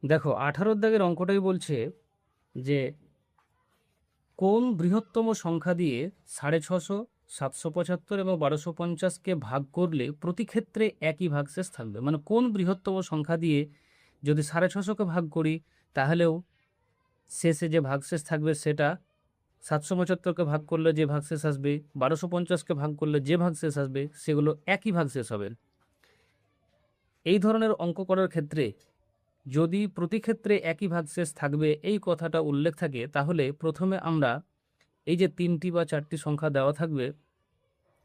দেখো 18 দাগের অঙ্কটাই বলছে যে কোন বৃহত্তম সংখ্যা দিয়ে 650, 775 এবং 1250কে ভাগ করলে প্রতি ক্ষেত্রে একই ভাগশেষ থাকবে। মানে কোন বৃহত্তম সংখ্যা দিয়ে যদি 650কে ভাগ করি তাহলেও শেষে যে ভাগশেষ থাকবে সেটা, 775কে ভাগ করলে যে ভাগশেষ আসবে, 1250কে ভাগ করলে যে ভাগশেষ আসবে, সেগুলো একই ভাগশেষ হবে। এই ধরনের অঙ্ক করার ক্ষেত্রে যদি প্রতি ক্ষেত্রে একই ভাগশেষ থাকবে এই কথাটা উল্লেখ থাকে, তাহলে প্রথমে আমরা এই যে 3টি বা 4টি সংখ্যা দেওয়া থাকবে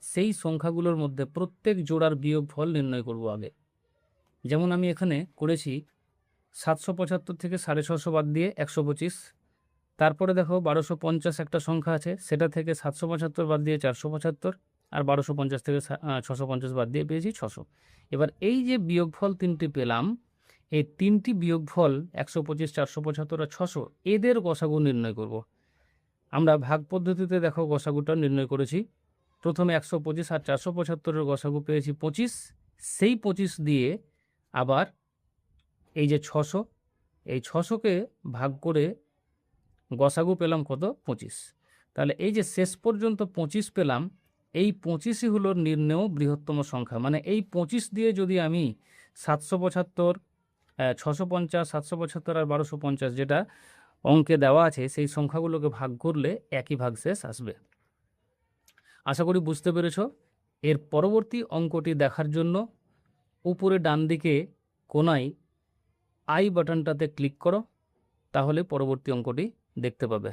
সেই সংখ্যাগুলোর মধ্যে প্রত্যেক জোড়ার বিয়োগফল নির্ণয় করব আগে। যেমন আমি এখানে করেছি 775 থেকে 650 বাদ দিয়ে 125। তারপরে দেখো 1250 একটা সংখ্যা আছে, সেটা থেকে 775 বাদ দিয়ে 475, আর 1250 থেকে 650 বাদ দিয়ে পেয়েছি 600। এবার এই যে বিয়োগফল 3টি পেলাম, এই 3টি বিয়োগফল 125, 475 আর 600 এদের গসাগু নির্ণয় করব। আমরা ভাগ পদ্ধতিতে দেখো গসাগুটা নির্ণয় করেছি। প্রথমে 125 আর 475-এর গসাগু পেয়েছি 25, সেই 25 দিয়ে আবার এই যে 600, এই 600কে ভাগ করে গসাগু পেলাম কত, 25। তাহলে এই যে শেষ পর্যন্ত 25 পেলাম, এই 25ই হলো নির্ণেয় বৃহত্তম সংখ্যা। মানে এই 25 দিয়ে যদি আমি 775, 650, 775 আর 1250 যেটা অঙ্কে দেওয়া আছে সেই সংখ্যাগুলোকে ভাগ করলে একই ভাগশেষ আসবে। আশা করি বুঝতে পেরেছ। এর পরবর্তী অঙ্কটি দেখার জন্য উপরে ডান দিকে কোনায় আই বাটনটাতে ক্লিক করো, তাহলে পরবর্তী অঙ্কটি দেখতে পাবে।